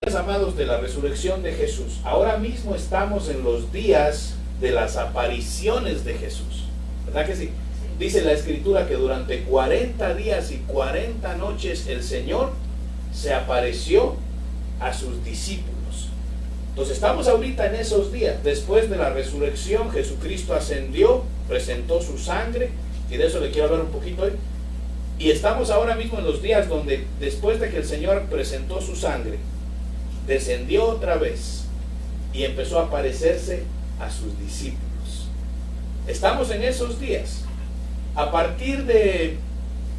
Amados, de la resurrección de Jesús. Ahora mismo estamos en los días de las apariciones de Jesús, ¿verdad que sí? Dice la Escritura que durante 40 días y 40 noches el Señor se apareció a sus discípulos. Entonces estamos ahorita en esos días. Después de la resurrección, Jesucristo ascendió, presentó su sangre, y de eso le quiero hablar un poquito hoy. Y estamos ahora mismo en los días donde, después de que el Señor presentó su sangre, descendió otra vez y empezó a aparecerse a sus discípulos. Estamos en esos días. A partir de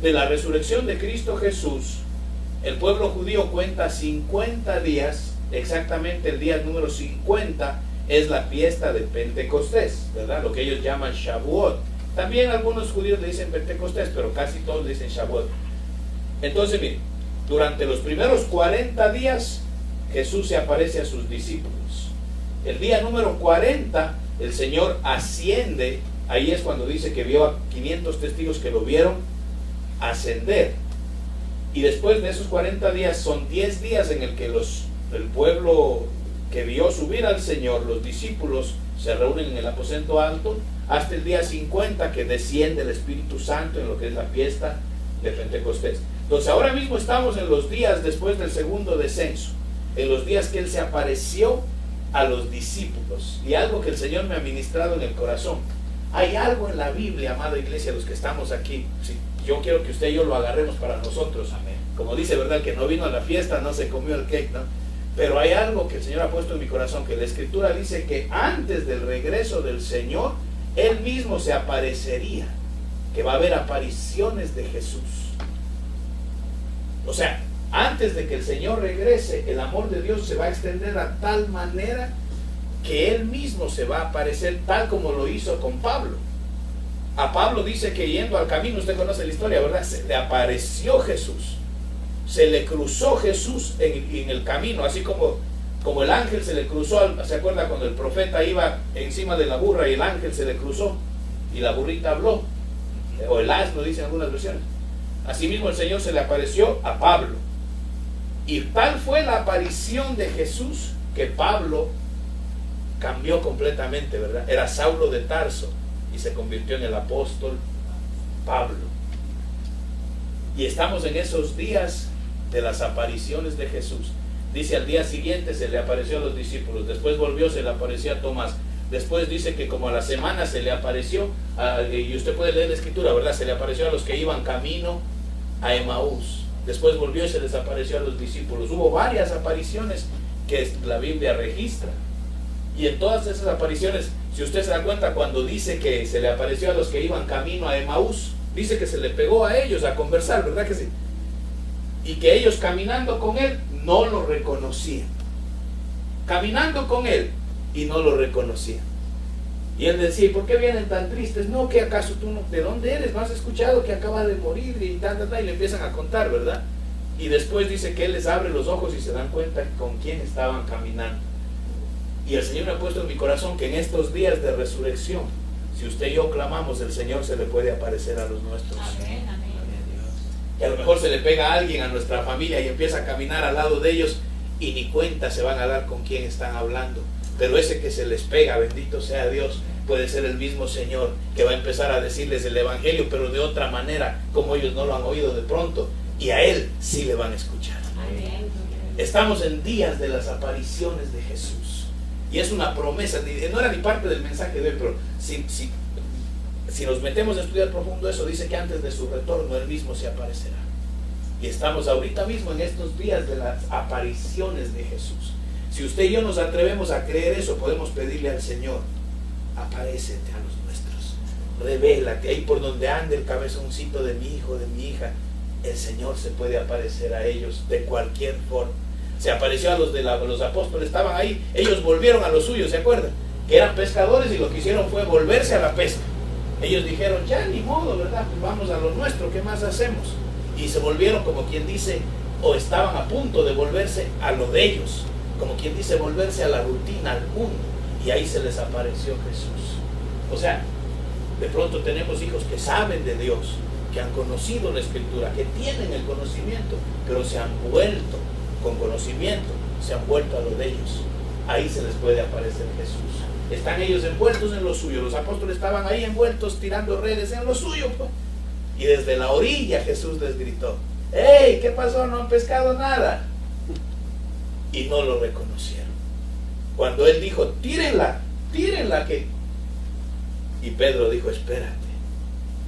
la resurrección de Cristo Jesús, el pueblo judío cuenta 50 días, exactamente el día número 50 es la fiesta de Pentecostés, ¿verdad? Lo que ellos llaman Shavuot. También algunos judíos le dicen Pentecostés, pero casi todos le dicen Shavuot. Entonces, miren, durante los primeros 40 días Jesús se aparece a sus discípulos. El día número 40, el Señor asciende. Ahí es cuando dice que vio a 500 testigos que lo vieron ascender. Y después de esos 40 días, son 10 días en el que el pueblo que vio subir al Señor, los discípulos, se reúnen en el aposento alto, hasta el día 50 que desciende el Espíritu Santo en lo que es la fiesta de Pentecostés. Entonces ahora mismo estamos en los días después del segundo descenso, en los días que Él se apareció a los discípulos. Y algo que el Señor me ha ministrado en el corazón. Hay algo en la Biblia, amada iglesia, los que estamos aquí. Sí, yo quiero que usted y yo lo agarremos para nosotros. Amén. Como dice, ¿verdad? El que no vino a la fiesta no se comió el cake, ¿no? Pero hay algo que el Señor ha puesto en mi corazón, que la Escritura dice que antes del regreso del Señor, Él mismo se aparecería, que va a haber apariciones de Jesús. O sea, antes de que el Señor regrese, el amor de Dios se va a extender a tal manera que Él mismo se va a aparecer, tal como lo hizo con Pablo. A Pablo dice que yendo al camino, usted conoce la historia, ¿verdad? Se le apareció Jesús, se le cruzó Jesús en el camino, así como el ángel se le cruzó. ¿Se acuerda cuando el profeta iba encima de la burra y el ángel se le cruzó y la burrita habló? O el asno, dicen algunas versiones. Asimismo el Señor se le apareció a Pablo. Y tal fue la aparición de Jesús que Pablo cambió completamente, ¿verdad? Era Saulo de Tarso y se convirtió en el apóstol Pablo. Y estamos en esos días de las apariciones de Jesús. Dice, al día siguiente se le apareció a los discípulos, después volvió, se le apareció a Tomás, después dice que como a la semana se le apareció, y usted puede leer la Escritura, ¿verdad? Se le apareció a los que iban camino a Emaús. Después volvió y se les apareció a los discípulos. Hubo varias apariciones que la Biblia registra. Y en todas esas apariciones, si usted se da cuenta, cuando dice que se le apareció a los que iban camino a Emaús, dice que se le pegó a ellos a conversar, ¿verdad que sí? Y que ellos caminando con Él no lo reconocían. Caminando con Él y no lo reconocían. Y Él decía, ¿por qué vienen tan tristes? No, que acaso tú no, ¿de dónde eres? ¿No has escuchado que acaba de morir? Y y le empiezan a contar, ¿verdad? Y después dice que Él les abre los ojos y se dan cuenta con quién estaban caminando. Y el Señor me ha puesto en mi corazón que en estos días de resurrección, si usted y yo clamamos, el Señor se le puede aparecer a los nuestros. Amén, amén. Que a lo mejor se le pega a alguien, a nuestra familia, y empieza a caminar al lado de ellos y ni cuenta se van a dar con quién están hablando. Pero ese que se les pega, bendito sea Dios, puede ser el mismo Señor que va a empezar a decirles el Evangelio, pero de otra manera, como ellos no lo han oído de pronto, y a Él sí le van a escuchar. Amén. Estamos en días de las apariciones de Jesús. Y es una promesa, no era ni parte del mensaje de hoy, pero si nos metemos a estudiar profundo eso, dice que antes de su retorno Él mismo se aparecerá. Y estamos ahorita mismo en estos días de las apariciones de Jesús. Si usted y yo nos atrevemos a creer eso, podemos pedirle al Señor, aparécete a los nuestros, revélate, ahí por donde ande el cabezoncito de mi hijo, de mi hija, el Señor se puede aparecer a ellos de cualquier forma. Se apareció a los apóstoles, estaban ahí, ellos volvieron a lo suyo, ¿se acuerdan? Que eran pescadores y lo que hicieron fue volverse a la pesca. Ellos dijeron, ya ni modo, ¿verdad? Pues vamos a lo nuestro, ¿qué más hacemos? Y se volvieron, como quien dice, o estaban a punto de volverse a lo de ellos, como quien dice, volverse a la rutina, al mundo. Y ahí se les apareció Jesús. O sea, de pronto tenemos hijos que saben de Dios, que han conocido la Escritura, que tienen el conocimiento, pero se han vuelto con conocimiento, se han vuelto a lo de ellos, ahí se les puede aparecer Jesús. Están ellos envueltos en lo suyo. Los apóstoles estaban ahí envueltos tirando redes en lo suyo, pues. Y desde la orilla Jesús les gritó: ¡Hey! ¿Qué pasó? No han pescado nada. Y no lo reconocieron. Cuando él dijo: tírenla, tírenla, que... Y Pedro dijo: espérate,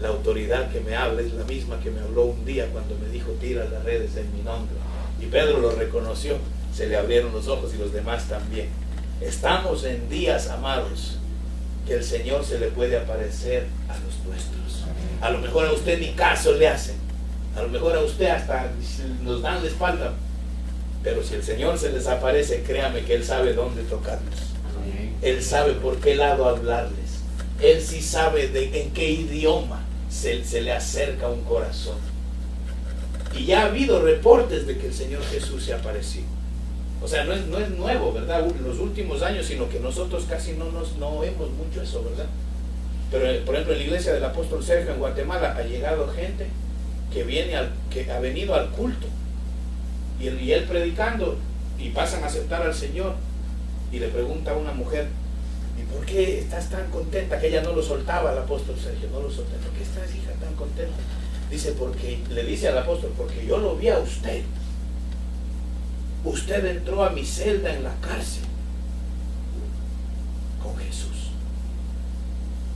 la autoridad que me habla es la misma que me habló un día cuando me dijo: tira las redes en mi nombre. Y Pedro lo reconoció, se le abrieron los ojos, y los demás también. Estamos en días, amados, que el Señor se le puede aparecer a los nuestros. A lo mejor a usted ni caso le hacen, a lo mejor a usted hasta nos dan la espalda, pero si el Señor se les aparece, créame que Él sabe dónde tocarlos. Él sabe por qué lado hablarles. Él sí sabe en qué idioma se le acerca un corazón. Y ya ha habido reportes de que el Señor Jesús se ha aparecido. O sea, no es nuevo, ¿verdad? En los últimos años, sino que nosotros casi no oímos mucho eso, ¿verdad? Pero, por ejemplo, en la iglesia del apóstol Sergio en Guatemala ha llegado gente que ha venido al culto. Y él predicando, y pasan a aceptar al Señor. Y le pregunta a una mujer: ¿y por qué estás tan contenta? Que ella no lo soltaba, al apóstol Sergio, no lo soltaba. ¿Por qué estás, hija, tan contenta? Dice: le dice al apóstol: porque yo lo vi a usted. Usted entró a mi celda en la cárcel con Jesús.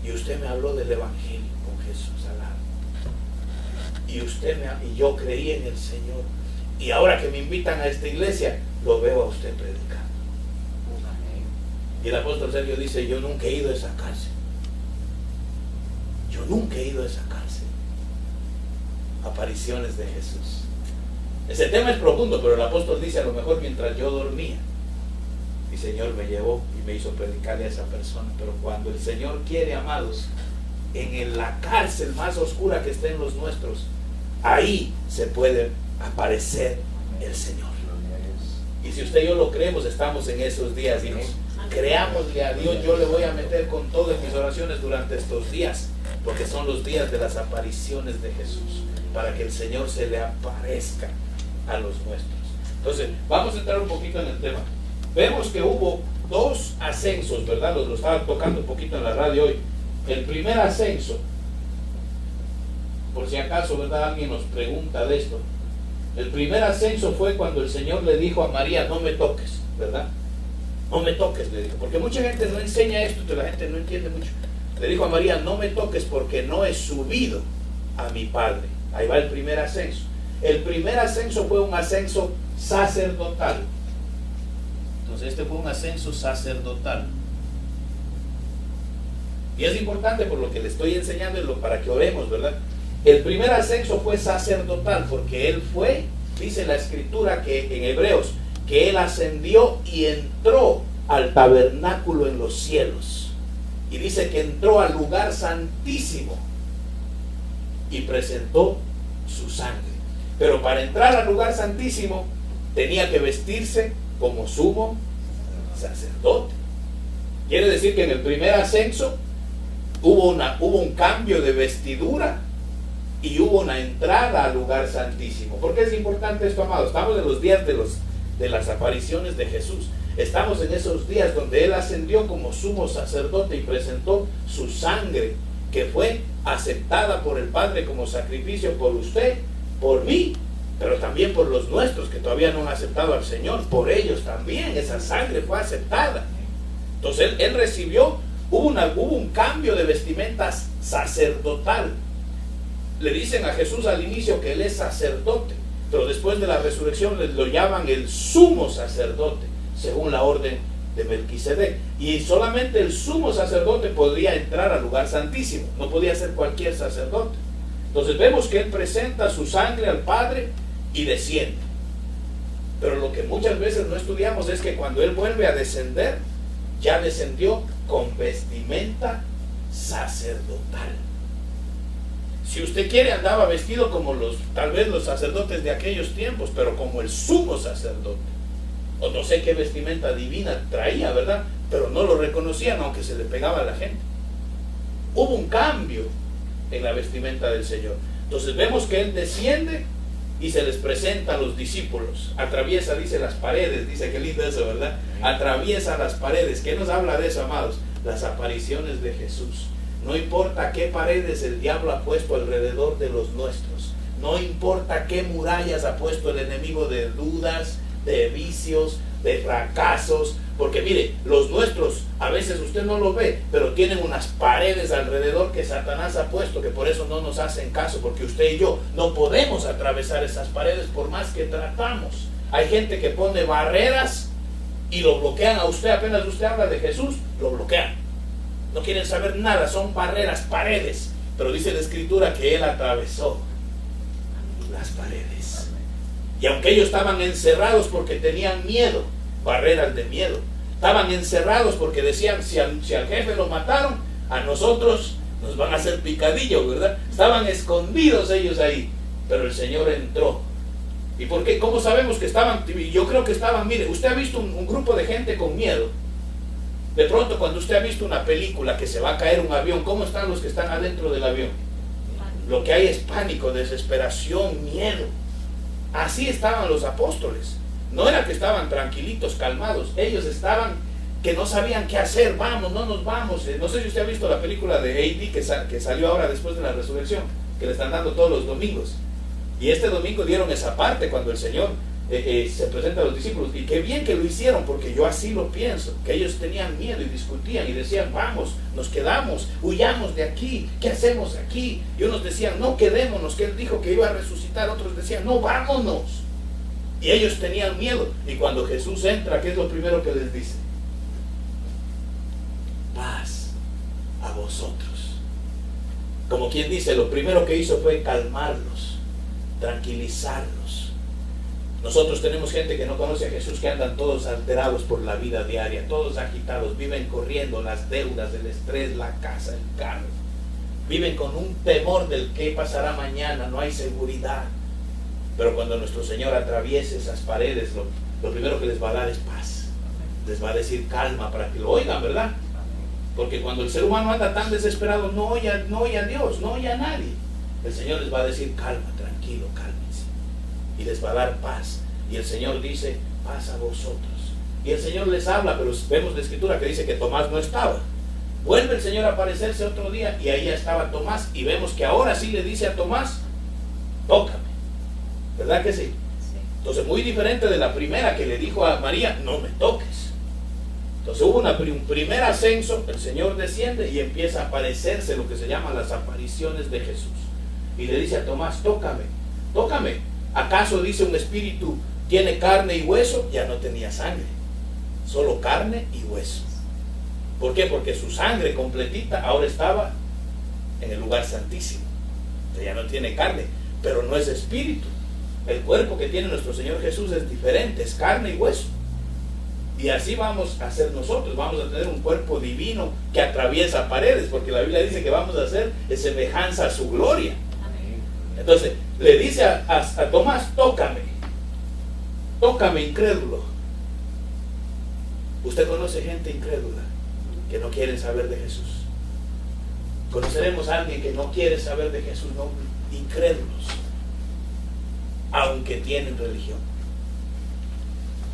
Y usted me habló del evangelio con Jesús al lado. Y yo creí en el Señor. Y ahora que me invitan a esta iglesia, lo veo a usted predicando. Y el apóstol Sergio dice: yo nunca he ido a esa cárcel. Yo nunca he ido a esa cárcel. Apariciones de Jesús. Ese tema es profundo, pero el apóstol dice: a lo mejor mientras yo dormía, mi Señor me llevó y me hizo predicarle a esa persona. Pero cuando el Señor quiere, amados, en la cárcel más oscura que esté en los nuestros, ahí se puede aparecer el Señor. Y si usted y yo lo creemos, estamos en esos días, hijos. Creámosle a Dios. Yo le voy a meter con todo en mis oraciones durante estos días, porque son los días de las apariciones de Jesús, para que el Señor se le aparezca a los nuestros. Entonces, vamos a entrar un poquito en el tema. Vemos que hubo dos ascensos, ¿verdad? Lo estaba tocando un poquito en la radio hoy. El primer ascenso, por si acaso, ¿verdad?, alguien nos pregunta de esto. El primer ascenso fue cuando el Señor le dijo a María: no me toques, ¿verdad? No me toques, le dijo. Porque mucha gente no enseña esto, que la gente no entiende mucho. Le dijo a María: no me toques, porque no he subido a mi Padre. Ahí va el primer ascenso. El primer ascenso fue un ascenso sacerdotal. Entonces este fue un ascenso sacerdotal. Y es importante por lo que le estoy enseñando, para que oremos, ¿verdad? El primer ascenso fue sacerdotal, porque él fue, dice la escritura que en Hebreos, que él ascendió y entró al tabernáculo en los cielos. Y dice que entró al lugar santísimo y presentó su sangre. Pero para entrar al lugar santísimo tenía que vestirse como sumo sacerdote. Quiere decir que en el primer ascenso hubo un cambio de vestidura y hubo una entrada al lugar santísimo. ¿Por qué es importante esto, amado? Estamos en los días de las apariciones de Jesús. Estamos en esos días donde Él ascendió como sumo sacerdote y presentó su sangre, que fue aceptada por el Padre como sacrificio por usted, por mí, pero también por los nuestros que todavía no han aceptado al Señor. Por ellos también esa sangre fue aceptada. Entonces él recibió, hubo un cambio de vestimentas sacerdotal. Le dicen a Jesús al inicio que Él es sacerdote, pero después de la resurrección lo llaman el sumo sacerdote, según la orden de Melquisedec. Y solamente el sumo sacerdote podría entrar al lugar santísimo, no podía ser cualquier sacerdote. Entonces vemos que Él presenta su sangre al Padre y desciende. Pero lo que muchas veces no estudiamos es que cuando Él vuelve a descender, ya descendió con vestimenta sacerdotal. Si usted quiere, andaba vestido como tal vez los sacerdotes de aquellos tiempos, pero como el sumo sacerdote. O no sé qué vestimenta divina traía, ¿verdad? Pero no lo reconocían, aunque se le pegaba a la gente. Hubo un cambio en la vestimenta del Señor. Entonces vemos que Él desciende y se les presenta a los discípulos. Atraviesa, dice, las paredes. Dice, qué lindo eso, ¿verdad? Atraviesa las paredes. ¿Qué nos habla de eso, amados? Las apariciones de Jesús. No importa qué paredes el diablo ha puesto alrededor de los nuestros. No importa qué murallas ha puesto el enemigo de dudas, de vicios, de fracasos. Porque mire, los nuestros, a veces usted no lo ve, pero tienen unas paredes alrededor que Satanás ha puesto, que por eso no nos hacen caso, porque usted y yo no podemos atravesar esas paredes por más que tratamos. Hay gente que pone barreras y lo bloquean a usted. Apenas usted habla de Jesús, lo bloquean. No quieren saber nada, son barreras, paredes. Pero dice la Escritura que Él atravesó las paredes. Y aunque ellos estaban encerrados porque tenían miedo, barreras de miedo, estaban encerrados porque decían, si al jefe lo mataron, a nosotros nos van a hacer picadillo, ¿verdad? Estaban escondidos ellos ahí, pero el Señor entró. ¿Y por qué? ¿Cómo sabemos que estaban? Yo creo que estaban, mire, usted ha visto un grupo de gente con miedo. De pronto, cuando usted ha visto una película que se va a caer un avión, ¿cómo están los que están adentro del avión? Lo que hay es pánico, desesperación, miedo. Así estaban los apóstoles. No era que estaban tranquilitos, calmados. Ellos estaban que no sabían qué hacer. Vamos, no nos vamos. No sé si usted ha visto la película de A.D. que salió ahora después de la resurrección, que le están dando todos los domingos. Y este domingo dieron esa parte cuando el Señor se presenta a los discípulos. Y qué bien que lo hicieron, porque yo así lo pienso. Que ellos tenían miedo y discutían y decían, vamos, nos quedamos, huyamos de aquí. ¿Qué hacemos aquí? Y unos decían, no, quedémonos, que Él dijo que iba a resucitar. Otros decían, no, vámonos. Y ellos tenían miedo. Y cuando Jesús entra, ¿qué es lo primero que les dice? Paz a vosotros. Como quien dice, lo primero que hizo fue calmarlos, tranquilizarlos. Nosotros tenemos gente que no conoce a Jesús, que andan todos alterados por la vida diaria, todos agitados, viven corriendo las deudas, el estrés, la casa, el carro. Viven con un temor del qué pasará mañana, no hay seguridad. Pero cuando nuestro Señor atraviese esas paredes, lo primero que les va a dar es paz. Les va a decir calma para que lo oigan, ¿verdad? Porque cuando el ser humano anda tan desesperado, no oye a Dios, no oye a nadie. El Señor les va a decir calma, tranquilo, cálmense. Y les va a dar paz. Y el Señor dice, paz a vosotros. Y el Señor les habla, pero vemos la Escritura que dice que Tomás no estaba. Vuelve el Señor a aparecerse otro día y ahí ya estaba Tomás. Y vemos que ahora sí le dice a Tomás, tócame. ¿Verdad que sí? Sí. Entonces, muy diferente de la primera que le dijo a María, no me toques. Entonces hubo un primer ascenso, el Señor desciende y empieza a aparecerse lo que se llaman las apariciones de Jesús. Y le dice a Tomás, tócame, tócame. ¿Acaso, dice, un espíritu tiene carne y hueso? Ya no tenía sangre, solo carne y hueso. ¿Por qué? Porque su sangre completita ahora estaba en el lugar santísimo. Entonces ya no tiene carne, pero no es espíritu. El cuerpo que tiene nuestro Señor Jesús es diferente, es carne y hueso. Y así vamos a ser nosotros, vamos a tener un cuerpo divino que atraviesa paredes, porque la Biblia dice que vamos a ser de semejanza a su gloria. Entonces, le dice a Tomás, tócame, tócame, incrédulo. Usted conoce gente incrédula que no quieren saber de Jesús. Conoceremos a alguien que no quiere saber de Jesús, no, incrédulos, aunque tienen religión.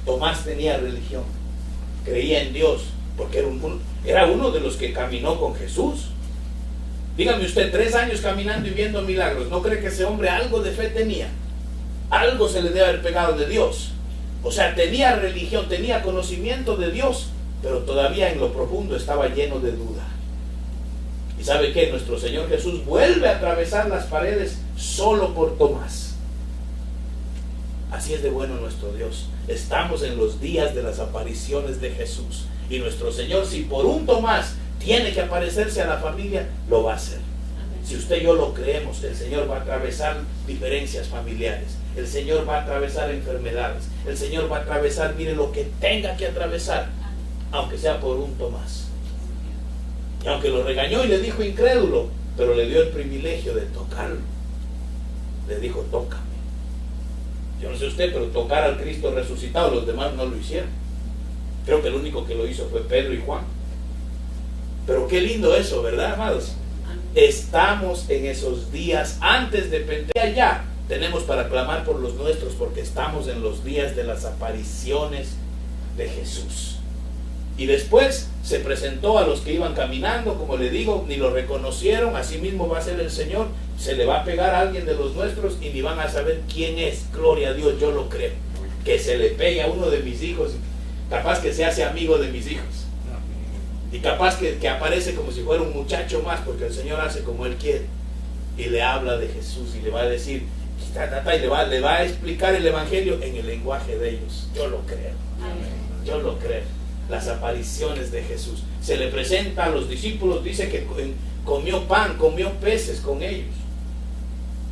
Tomás tenía religión, creía en Dios, porque era uno de los que caminó con Jesús. Dígame usted, 3 años caminando y viendo milagros, ¿no cree que ese hombre algo de fe tenía? Algo se le debe haber pegado de Dios. O sea, tenía religión, tenía conocimiento de Dios, pero todavía en lo profundo estaba lleno de duda. ¿Y sabe qué? Nuestro Señor Jesús vuelve a atravesar las paredes solo por Tomás. Así es de bueno nuestro Dios. Estamos en los días de las apariciones de Jesús. Y nuestro Señor, si por un Tomás tiene que aparecerse a la familia, lo va a hacer. Si usted y yo lo creemos, el Señor va a atravesar diferencias familiares. El Señor va a atravesar enfermedades. El Señor va a atravesar, mire, lo que tenga que atravesar, aunque sea por un Tomás. Y aunque lo regañó y le dijo incrédulo, pero le dio el privilegio de tocarlo. Le dijo, tócame. Yo no sé usted, pero tocar al Cristo resucitado, los demás no lo hicieron. Creo que el único que lo hizo fue Pedro y Juan. Pero qué lindo eso, ¿verdad, amados? Estamos en esos días antes de Pentecostés. Ya tenemos para clamar por los nuestros, porque estamos en los días de las apariciones de Jesús. Y después se presentó a los que iban caminando, como le digo, ni lo reconocieron. Así mismo va a ser el Señor. Se le va a pegar a alguien de los nuestros y ni van a saber quién es. Gloria a Dios, yo lo creo. Que se le pegue a uno de mis hijos, capaz que se hace amigo de mis hijos. Y capaz que aparece como si fuera un muchacho más, porque el Señor hace como Él quiere. Y le habla de Jesús y le va a decir, y le va a explicar el Evangelio en el lenguaje de ellos. Yo lo creo. Yo lo creo. Las apariciones de Jesús. Se le presenta a los discípulos, dice que comió pan, comió peces con ellos.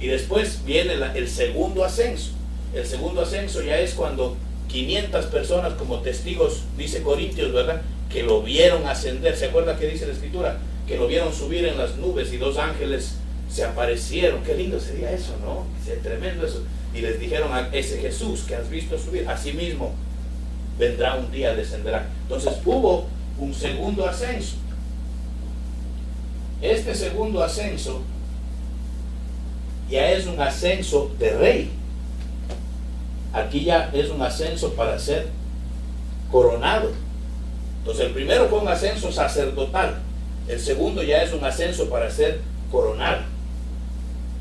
Y después viene el segundo ascenso. El segundo ascenso ya es cuando 500 personas como testigos, dice Corintios, ¿verdad?, que lo vieron ascender. ¿Se acuerda que dice la Escritura? Que lo vieron subir en las nubes y 2 ángeles se aparecieron. Qué lindo sería eso, ¿no? Tremendo eso. Y les dijeron a ese Jesús que has visto subir, así mismo vendrá un día, descenderá. Entonces hubo un segundo ascenso. Este segundo ascenso ya es un ascenso de rey. Aquí ya es un ascenso para ser coronado. Entonces el primero fue un ascenso sacerdotal. El segundo ya es un ascenso para ser coronado.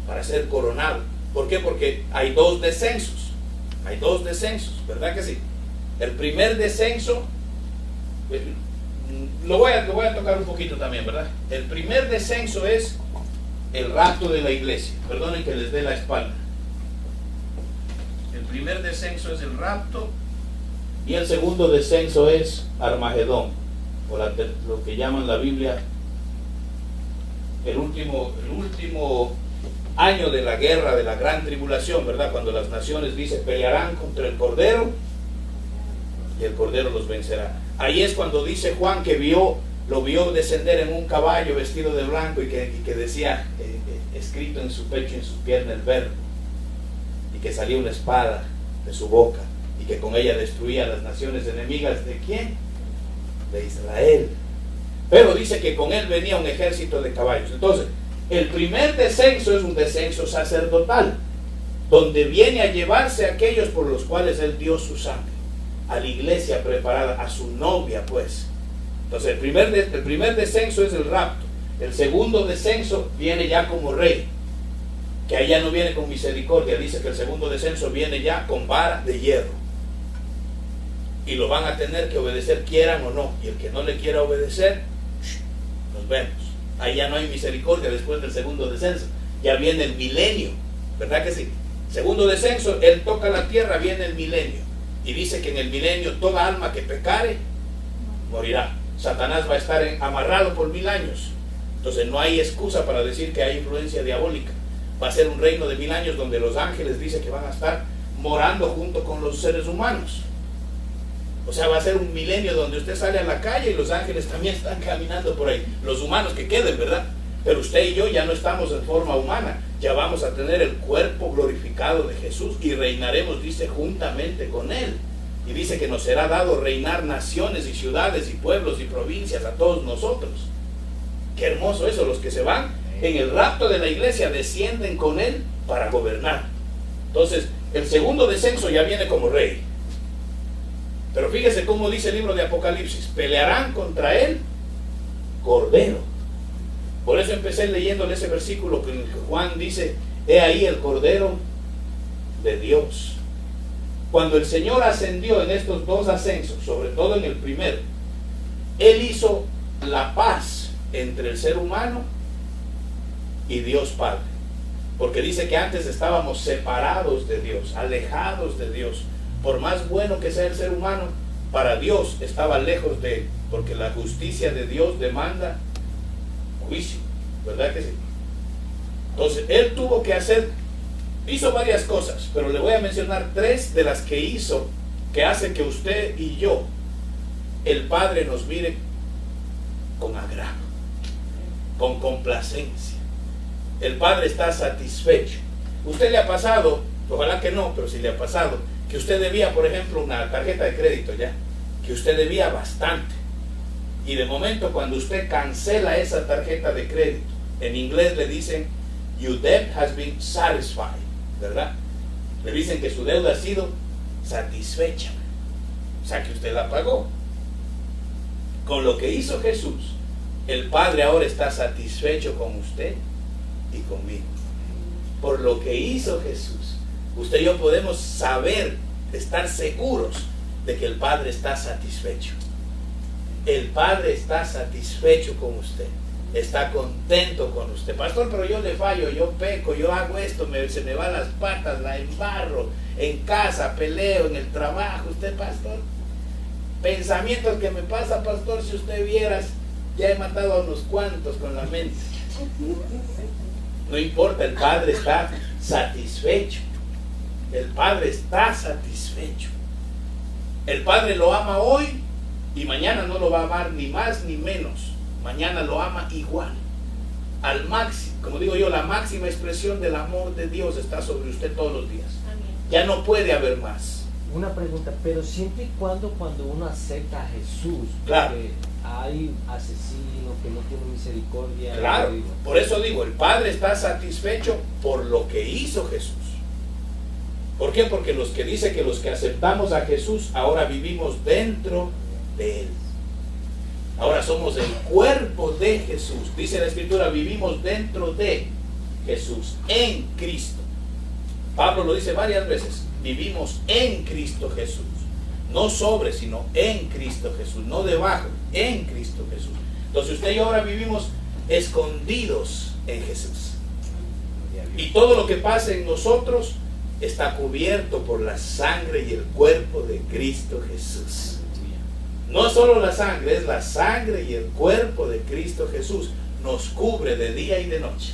Para ser coronado. ¿Por qué? Porque hay 2 descensos. Hay 2 descensos, ¿verdad que sí? El primer descenso, lo voy a tocar un poquito también, ¿verdad? El primer descenso es el rapto de la iglesia. Perdonen que les dé la espalda. El primer descenso es el rapto y el segundo descenso es Armagedón, o lo que llaman la Biblia el último año de la guerra, de la gran tribulación, ¿verdad? Cuando las naciones, dice, pelearán contra el Cordero y el Cordero los vencerá. Ahí es cuando dice Juan que lo vio descender en un caballo vestido de blanco y que decía, escrito en su pecho y en su pierna el verbo, y que salía una espada de su boca y que con ella destruía las naciones enemigas. ¿De quién? De Israel. Pero dice que con él venía un ejército de caballos. Entonces, el primer descenso es un descenso sacerdotal, donde viene a llevarse a aquellos por los cuales él dio su sangre, a la iglesia preparada, a su novia, pues. Entonces el primer descenso es el rapto. El segundo descenso viene ya como rey, que allá no viene con misericordia. Dice que el segundo descenso viene ya con vara de hierro, y lo van a tener que obedecer, quieran o no. Y el que no le quiera obedecer, nos vemos. Ahí ya no hay misericordia después del segundo descenso. Ya viene el milenio, ¿verdad que sí? Segundo descenso, él toca la tierra, viene el milenio. Y dice que en el milenio toda alma que pecare, morirá. Satanás va a estar amarrado por 1000 años. Entonces no hay excusa para decir que hay influencia diabólica. Va a ser un reino de 1000 años donde los ángeles, dice que van a estar morando junto con los seres humanos. O sea, va a ser un milenio donde usted sale a la calle y los ángeles también están caminando por ahí. Los humanos que queden, ¿verdad? Pero usted y yo ya no estamos en forma humana. Ya vamos a tener el cuerpo glorificado de Jesús y reinaremos, dice, juntamente con Él. Y dice que nos será dado reinar naciones y ciudades y pueblos y provincias a todos nosotros. Qué hermoso eso. Los que se van en el rapto de la iglesia descienden con Él para gobernar. Entonces, el segundo descenso ya viene como rey. Pero fíjese cómo dice el libro de Apocalipsis: pelearán contra él Cordero. Por eso empecé leyéndole ese versículo que Juan dice: he ahí el Cordero de Dios. Cuando el Señor ascendió en estos 2 ascensos, sobre todo en el primero, Él hizo la paz entre el ser humano y Dios Padre. Porque dice que antes estábamos separados de Dios, alejados de Dios. Por más bueno que sea el ser humano, para Dios estaba lejos de él, porque la justicia de Dios demanda juicio, ¿verdad que sí? Entonces él tuvo que hizo varias cosas, pero le voy a mencionar 3 de las que hizo, que hacen que usted y yo, el Padre, nos mire con agrado, con complacencia. El Padre está satisfecho. ¿Usted le ha pasado? Ojalá que no, pero si le ha pasado, que usted debía, por ejemplo, una tarjeta de crédito, ya, que usted debía bastante, y de momento cuando usted cancela esa tarjeta de crédito, en inglés le dicen your debt has been satisfied, ¿verdad? Le dicen que su deuda ha sido satisfecha. O sea que usted la pagó. Con lo que hizo Jesús, el Padre ahora está satisfecho con usted y conmigo. Por lo que hizo Jesús, usted y yo podemos saber, estar seguros de que el Padre está satisfecho. El Padre está satisfecho con usted. Está contento con usted. Pastor, pero yo le fallo, yo peco, yo hago esto, se me van las patas, la embarro, en casa, peleo, en el trabajo. Usted, pastor, pensamientos que me pasa, pastor, si usted vieras, ya he matado a unos cuantos con la mente. No importa, el Padre está satisfecho. El Padre está satisfecho. El Padre lo ama hoy y mañana no lo va a amar ni más ni menos. Mañana lo ama igual, al máximo. Como digo yo, la máxima expresión del amor de Dios está sobre usted todos los días. Amén. Ya no puede haber más. Una pregunta, pero siempre y cuando uno acepta a Jesús, claro, porque hay asesinos que no tienen misericordia. Claro, por eso digo, el Padre está satisfecho por lo que hizo Jesús. ¿Por qué? Porque los que dice que los que aceptamos a Jesús ahora vivimos dentro de Él. Ahora somos el cuerpo de Jesús. Dice la Escritura, vivimos dentro de Jesús, en Cristo. Pablo lo dice varias veces, vivimos en Cristo Jesús. No sobre, sino en Cristo Jesús. No debajo, en Cristo Jesús. Entonces usted y yo ahora vivimos escondidos en Jesús. Y todo lo que pasa en nosotros está cubierto por la sangre y el cuerpo de Cristo Jesús. No solo la sangre, es la sangre y el cuerpo de Cristo Jesús. Nos cubre de día y de noche.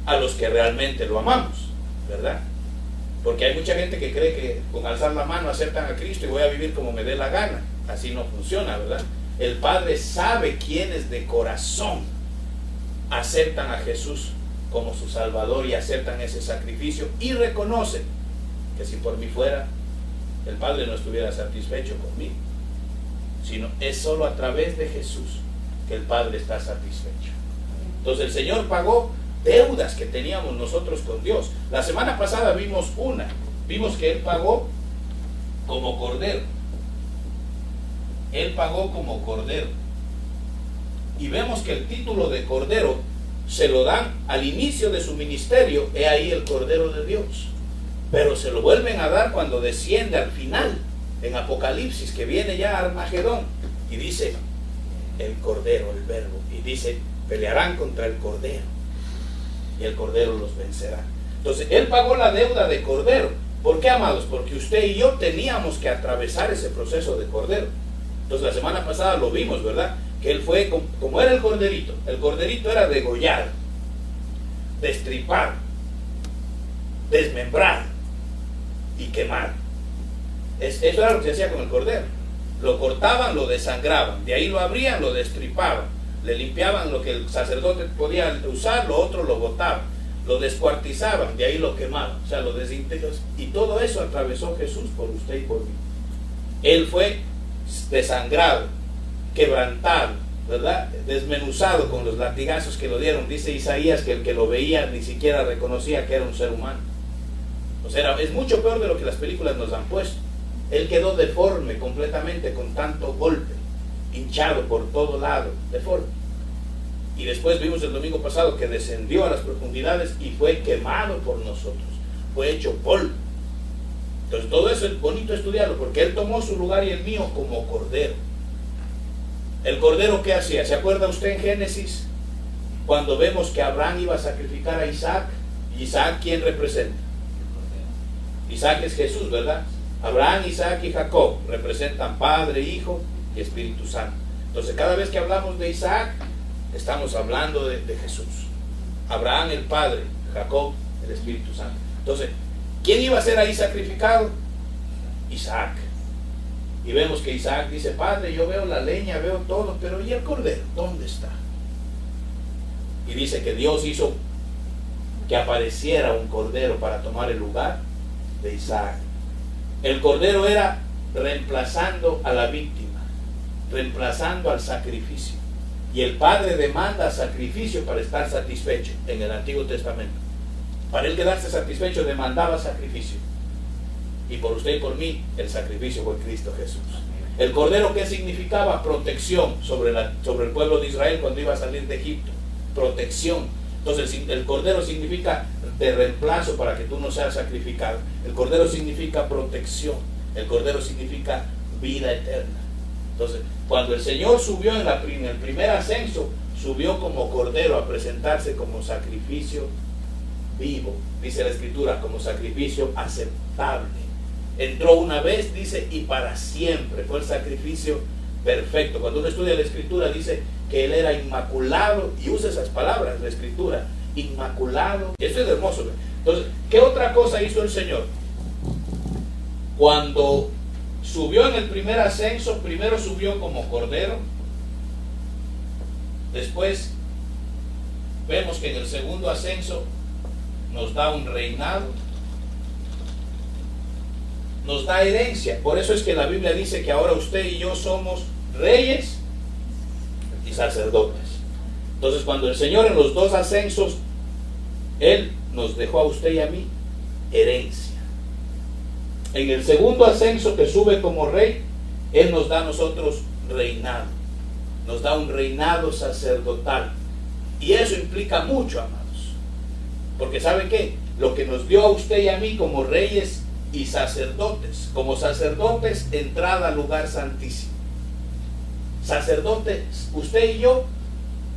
A los que realmente lo amamos, ¿verdad? Porque hay mucha gente que cree que con alzar la mano aceptan a Cristo y voy a vivir como me dé la gana. Así no funciona, ¿verdad? El Padre sabe quiénes de corazón aceptan a Jesús como su Salvador y aceptan ese sacrificio y reconocen que si por mí fuera, el Padre no estuviera satisfecho conmigo. Sino es solo a través de Jesús que el Padre está satisfecho. Entonces el Señor pagó deudas que teníamos nosotros con Dios. La semana pasada vimos que Él pagó como cordero. Él pagó como cordero. Y vemos que el título de cordero se lo dan al inicio de su ministerio. He ahí el Cordero de Dios. Pero se lo vuelven a dar cuando desciende al final, en Apocalipsis, que viene ya Armagedón, y dice el Cordero, el Verbo, y dice, pelearán contra el Cordero, y el Cordero los vencerá. Entonces, Él pagó la deuda de Cordero. ¿Por qué, amados? Porque usted y yo teníamos que atravesar ese proceso de Cordero. Entonces, la semana pasada lo vimos, ¿verdad? Que Él fue, como era el corderito era degollar, destripar, desmembrar y quemar. Eso era lo que se hacía con el cordero. Lo cortaban, lo desangraban, de ahí lo abrían, lo destripaban, le limpiaban lo que el sacerdote podía usar, lo otro lo botaban, lo descuartizaban, de ahí lo quemaban, o sea, lo desintegraban. Y todo eso atravesó Jesús por usted y por mí. Él fue desangrado, quebrantado, ¿verdad? Desmenuzado con los latigazos que lo dieron. Dice Isaías que el que lo veía ni siquiera reconocía que era un ser humano. O sea, es mucho peor de lo que las películas nos han puesto. Él quedó deforme completamente con tanto golpe, hinchado por todo lado, deforme. Y después vimos el domingo pasado que descendió a las profundidades y fue quemado por nosotros, fue hecho polvo. Entonces todo eso es bonito estudiarlo, porque Él tomó su lugar y el mío como cordero. ¿El cordero qué hacía? ¿Se acuerda usted en Génesis? Cuando vemos que Abraham iba a sacrificar a Isaac. ¿Isaac quién representa? Isaac es Jesús, ¿verdad? Abraham, Isaac y Jacob representan Padre, Hijo y Espíritu Santo. Entonces cada vez que hablamos de Isaac, estamos hablando de Jesús. Abraham el Padre, Jacob el Espíritu Santo. Entonces, ¿quién iba a ser ahí sacrificado? Isaac. Y vemos que Isaac dice, Padre, yo veo la leña, veo todo, pero ¿y el cordero? ¿Dónde está? Y dice que Dios hizo que apareciera un cordero para tomar el lugar de Isaac. El cordero era reemplazando a la víctima, reemplazando al sacrificio. Y el Padre demanda sacrificio para estar satisfecho en el Antiguo Testamento. Para él quedarse satisfecho demandaba sacrificio. Y por usted y por mí, el sacrificio fue Cristo Jesús. El cordero, ¿qué significaba? Protección sobre el pueblo de Israel cuando iba a salir de Egipto. Protección. Entonces el cordero significa de reemplazo para que tú no seas sacrificado. El cordero significa protección. El cordero significa vida eterna. Entonces, cuando el Señor subió en el primer ascenso, subió como cordero a presentarse como sacrificio vivo, dice la Escritura, como sacrificio aceptable. Entró una vez, dice, y para siempre. Fue el sacrificio perfecto. Cuando uno estudia la Escritura, dice que Él era inmaculado, y usa esas palabras, la Escritura, inmaculado. Esto es hermoso. Entonces, ¿qué otra cosa hizo el Señor? Cuando subió en el primer ascenso, primero subió como cordero. Después vemos que en el segundo ascenso nos da un reinado, nos da herencia. Por eso es que la Biblia dice que ahora usted y yo somos reyes y sacerdotes. Entonces, cuando el Señor en los dos ascensos, Él nos dejó a usted y a mí herencia. En el segundo ascenso, que sube como rey, Él nos da a nosotros reinado. Nos da un reinado sacerdotal. Y eso implica mucho, amados. Porque ¿saben qué? Lo que nos dio a usted y a mí como reyes y sacerdotes. Como sacerdotes, entrada al lugar santísimo. Sacerdotes, usted y yo,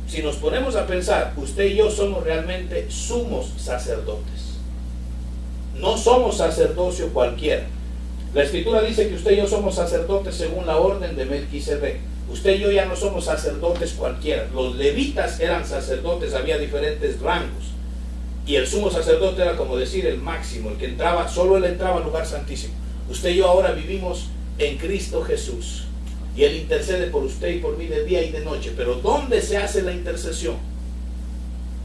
si nos ponemos a pensar, usted y yo somos realmente sumos sacerdotes. No somos sacerdocio cualquiera. La Escritura dice que usted y yo somos sacerdotes según la orden de Melquisedec. Usted y yo ya no somos sacerdotes cualquiera. Los levitas eran sacerdotes, había diferentes rangos. Y el sumo sacerdote era como decir el máximo, el que entraba, solo él entraba al lugar santísimo. Usted y yo ahora vivimos en Cristo Jesús. Y Él intercede por usted y por mí de día y de noche. Pero ¿dónde se hace la intercesión?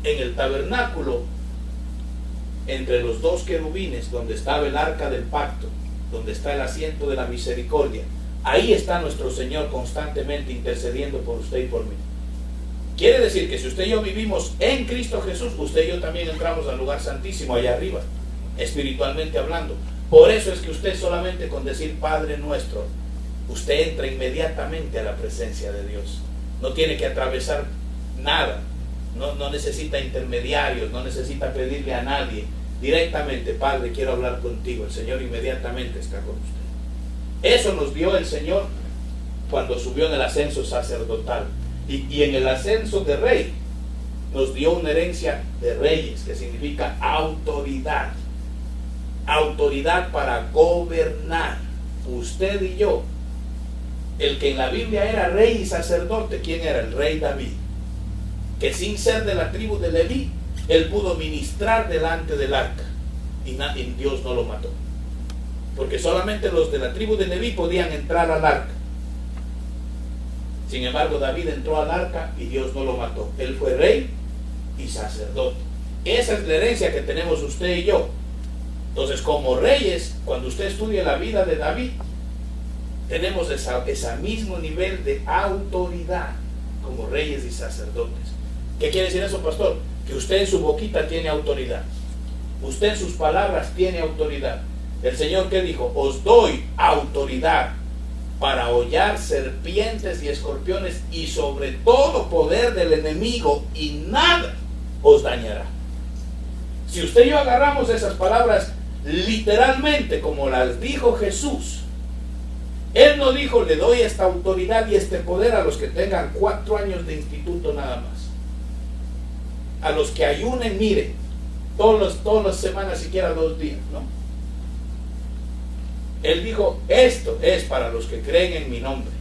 En el tabernáculo, entre los dos querubines, donde estaba el arca del pacto, donde está el asiento de la misericordia. Ahí está nuestro Señor constantemente intercediendo por usted y por mí. Quiere decir que si usted y yo vivimos en Cristo Jesús, usted y yo también entramos al lugar santísimo allá arriba, espiritualmente hablando. Por eso es que usted solamente con decir Padre nuestro, usted entra inmediatamente a la presencia de Dios. No tiene que atravesar nada, no necesita intermediarios, no necesita pedirle a nadie. Directamente, Padre, quiero hablar contigo. El Señor inmediatamente está con usted. Eso nos dio el Señor cuando subió en el ascenso sacerdotal. Y en el ascenso de rey nos dio una herencia de reyes, que significa autoridad. Autoridad para gobernar. Usted y yo. El que en la Biblia era rey y sacerdote, ¿quién era? El rey David. Que sin ser de la tribu de Leví, él pudo ministrar delante del arca. Y Dios no lo mató. Porque solamente los de la tribu de Leví podían entrar al arca. Sin embargo, David entró al arca y Dios no lo mató. Él fue rey y sacerdote. Esa es la herencia que tenemos usted y yo. Entonces, como reyes, cuando usted estudia la vida de David, tenemos ese mismo nivel de autoridad como reyes y sacerdotes. ¿Qué quiere decir eso, pastor? Que usted en su boquita tiene autoridad. Usted en sus palabras tiene autoridad. El Señor, ¿qué dijo? Os doy autoridad para hollar serpientes y escorpiones y sobre todo poder del enemigo, y nada os dañará. Si usted y yo agarramos esas palabras literalmente como las dijo Jesús, Él no dijo le doy esta autoridad y este poder a los que tengan 4 años de instituto nada más, a los que ayunen, miren, todas las semanas siquiera 2 días, ¿no? Él dijo, esto es para los que creen en mi nombre.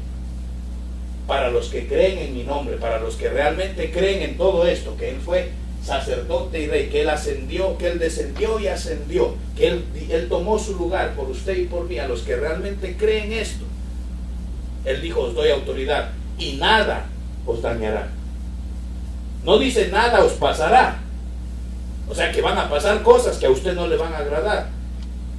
Para los que creen en mi nombre, para los que realmente creen en todo esto, que Él fue sacerdote y rey, que Él ascendió, que Él descendió y ascendió, que Él tomó su lugar por usted y por mí, a los que realmente creen esto. Él dijo, os doy autoridad y nada os dañará. No dice nada os pasará. O sea que van a pasar cosas que a usted no le van a agradar.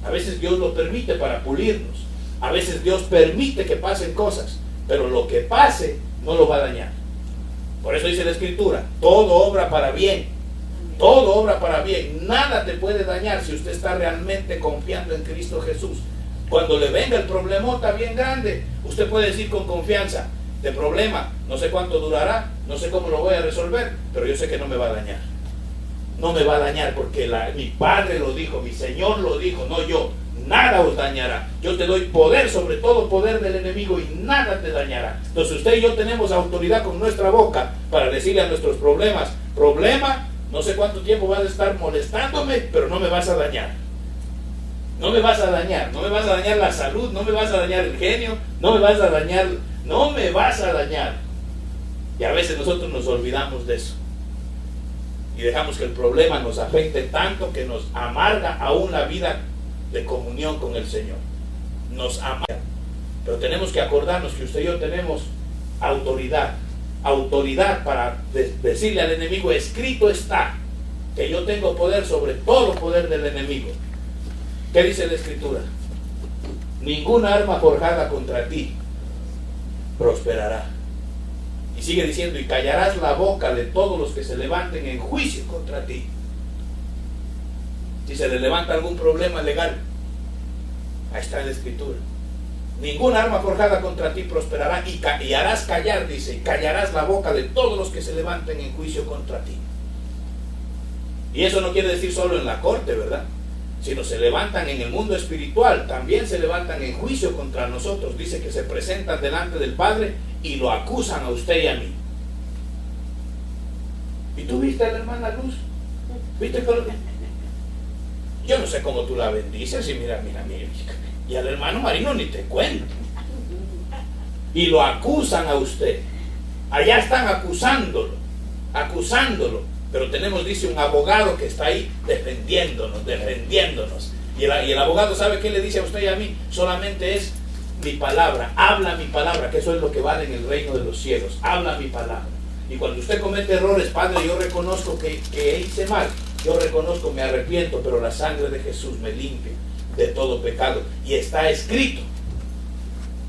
A veces Dios lo permite para pulirnos. A veces Dios permite que pasen cosas, pero lo que pase no lo va a dañar. Por eso dice la Escritura, todo obra para bien Todo obra para bien. Nada te puede dañar si usted está realmente confiando en Cristo Jesús. Cuando le venga el problemota bien grande, usted puede decir con confianza: de problema, no sé cuánto durará, no sé cómo lo voy a resolver, pero yo sé que no me va a dañar. No me va a dañar porque mi Padre lo dijo, mi Señor lo dijo, no yo. Nada os dañará. Yo te doy poder sobre todo poder del enemigo y nada te dañará. Entonces usted y yo tenemos autoridad con nuestra boca para decirle a nuestros problemas: problema, no sé cuánto tiempo vas a estar molestándome, pero no me vas a dañar. No me vas a dañar. No me vas a dañar la salud, no me vas a dañar el genio, no me vas a dañar, no me vas a dañar. Y a veces nosotros nos olvidamos de eso. Y dejamos que el problema nos afecte tanto que nos amarga aún la vida de comunión con el Señor. Nos amarga. Pero tenemos que acordarnos que usted y yo tenemos autoridad. Autoridad para decirle al enemigo: escrito está que yo tengo poder sobre todo poder del enemigo. ¿Qué dice la Escritura? Ninguna arma forjada contra ti prosperará. Y sigue diciendo: y callarás la boca de todos los que se levanten en juicio contra ti. Si se le levanta algún problema legal, ahí está en la Escritura. Ninguna arma forjada contra ti prosperará, y harás callar, dice, y callarás la boca de todos los que se levanten en juicio contra ti. Y eso no quiere decir solo en la corte, ¿verdad? Sino se levantan en el mundo espiritual, también se levantan en juicio contra nosotros. Dice que se presentan delante del Padre y lo acusan a usted y a mí. ¿Y tú viste a la hermana Luz? ¿Viste que yo no sé cómo tú la bendices? Y mira, y al hermano Marino ni te cuento. Y lo acusan a usted. Allá están acusándolo. Pero tenemos, dice, un abogado que está ahí defendiéndonos. Y el abogado, ¿sabe qué le dice a usted y a mí? Solamente es mi palabra, habla mi palabra, que eso es lo que vale en el reino de los cielos. Habla mi palabra. Y cuando usted comete errores: Padre, yo reconozco que hice mal. Yo reconozco, me arrepiento, pero la sangre de Jesús me limpia de todo pecado. Y está escrito.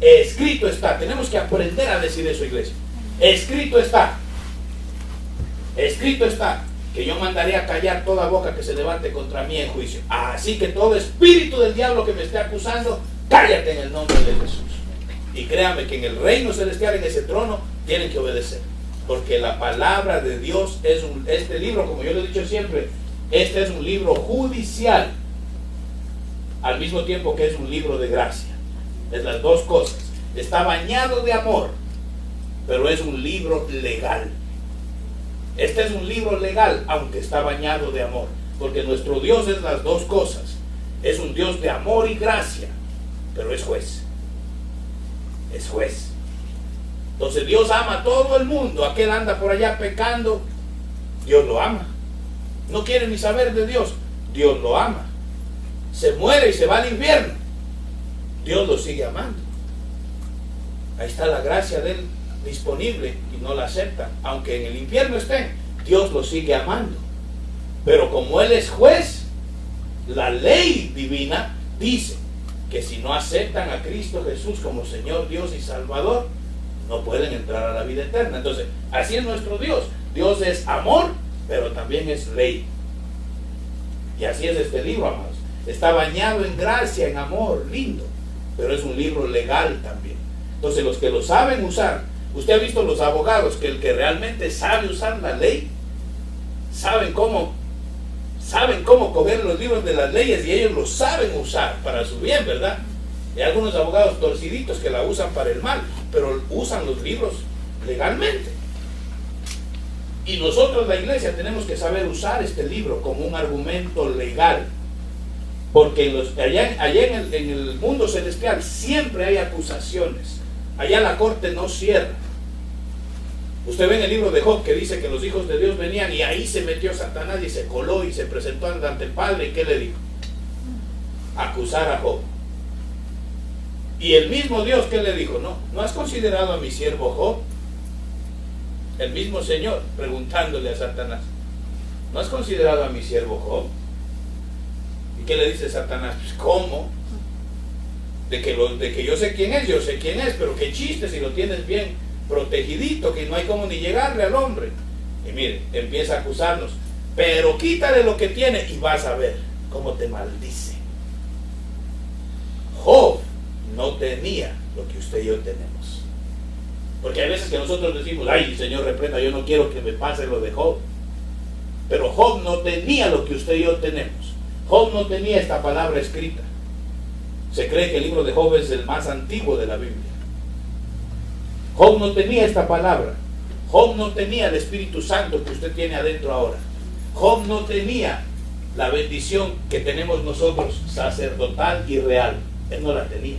Escrito está. Tenemos que aprender a decir eso, iglesia. Escrito está. Escrito está que yo mandaré a callar toda boca que se levante contra mí en juicio. Así que todo espíritu del diablo que me esté acusando, cállate en el nombre de Jesús. Y créame que en el reino celestial, en ese trono, tienen que obedecer. Porque la palabra de Dios es este libro, como yo le he dicho siempre, este es un libro judicial, al mismo tiempo que es un libro de gracia. Es las dos cosas. Está bañado de amor, pero es un libro legal. Este es un libro legal, aunque está bañado de amor, porque nuestro Dios es las dos cosas. Es un Dios de amor y gracia, pero es juez. Es juez. Entonces Dios ama a todo el mundo. Aquel anda por allá pecando, Dios lo ama. No quiere ni saber de Dios, Dios lo ama. Se muere y se va al infierno, Dios lo sigue amando. Ahí está la gracia de Él disponible y no la aceptan. Aunque en el infierno estén, Dios lo sigue amando. Pero como Él es juez, la ley divina dice que si no aceptan a Cristo Jesús como Señor, Dios y Salvador, no pueden entrar a la vida eterna. Entonces, así es nuestro Dios. Dios es amor, pero también es ley. Y así es este libro, amados. Está bañado en gracia, en amor, lindo, pero es un libro legal también. Entonces, los que lo saben usar, usted ha visto los abogados, que el que realmente sabe usar la ley, saben cómo coger los libros de las leyes, y ellos lo saben usar para su bien, ¿verdad? Hay algunos abogados torciditos que la usan para el mal, pero usan los libros legalmente. Y nosotros, la iglesia, tenemos que saber usar este libro como un argumento legal. Porque allá en el mundo celestial siempre hay acusaciones. Allá la corte no cierra. Usted ve en el libro de Job que dice que los hijos de Dios venían y ahí se metió Satanás y se coló y se presentó ante el Padre. ¿Y qué le dijo? Acusar a Job. Y el mismo Dios, ¿qué le dijo? ¿No has considerado a mi siervo Job? El mismo Señor preguntándole a Satanás: ¿no has considerado a mi siervo Job? ¿Y qué le dice Satanás? Pues, ¿cómo? De que yo sé quién es, pero qué chiste si lo tienes bien protegidito, que no hay como ni llegarle al hombre. Y mire, empieza a acusarnos. pero quítale lo que tiene y vas a ver cómo te maldice. Job no tenía lo que usted y yo tenemos. Porque hay veces que nosotros decimos, ay, Señor, reprenda, yo no quiero que me pase lo de Job. Pero Job no tenía lo que usted y yo tenemos. Job no tenía esta palabra escrita. Se cree que el libro de Job es el más antiguo de la Biblia. Job no tenía esta palabra. Job no tenía el Espíritu Santo que usted tiene adentro ahora. Job no tenía la bendición que tenemos nosotros, sacerdotal y real. Él no la tenía.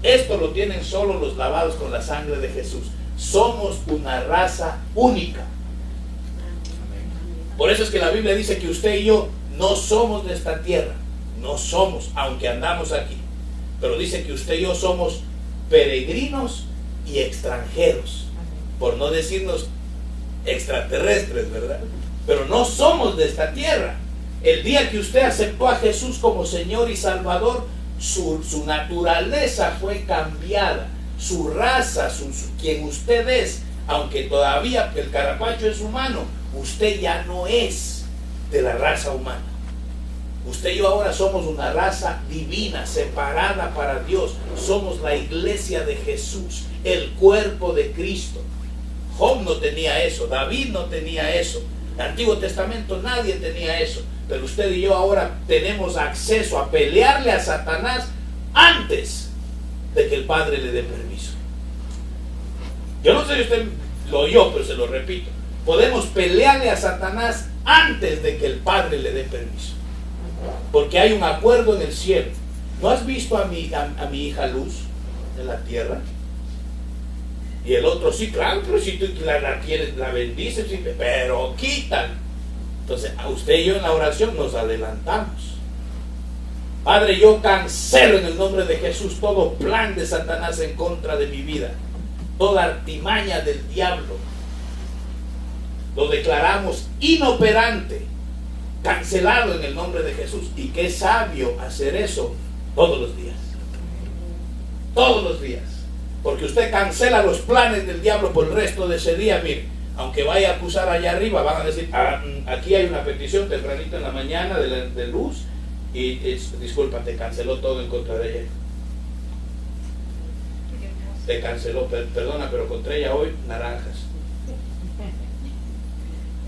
Esto lo tienen solo los lavados con la sangre de Jesús. Somos una raza única. Por eso es que la Biblia dice que usted y yo no somos de esta tierra. No somos, aunque andamos aquí. Pero dice que usted y yo somos peregrinos y extranjeros. Por no decirnos extraterrestres, ¿verdad? Pero no somos de esta tierra. El día que usted aceptó a Jesús como Señor y Salvador, su naturaleza fue cambiada, su raza, quien usted es, aunque todavía el carapacho es humano, usted ya no es de la raza humana. Usted y yo ahora somos una raza divina, separada para Dios. Somos la iglesia de Jesús, el cuerpo de Cristo. Job no tenía eso, David no tenía eso, el Antiguo Testamento nadie tenía eso. Pero usted y yo ahora tenemos acceso a pelearle a Satanás antes de que el Padre le dé permiso. Yo no sé si usted lo oyó, pero se lo repito. Podemos pelearle a Satanás antes de que el Padre le dé permiso. Porque hay un acuerdo en el cielo. ¿No has visto a mi hija Luz en la tierra? Y el otro, sí, claro, pero si tú la quieres, la bendices, sí, pero quítala. Entonces, a usted y yo en la oración nos adelantamos. Padre, yo cancelo en el nombre de Jesús todo plan de Satanás en contra de mi vida, toda artimaña del diablo. Lo declaramos inoperante, cancelado en el nombre de Jesús. Y qué sabio hacer eso todos los días. Todos los días. Porque usted cancela los planes del diablo por el resto de ese día. Mire, aunque vaya a acusar allá arriba, van a decir, aquí hay una petición tempranito en la mañana de Luz, y disculpa, te canceló todo en contra de ella. Te canceló, perdona, pero contra ella hoy, naranjas.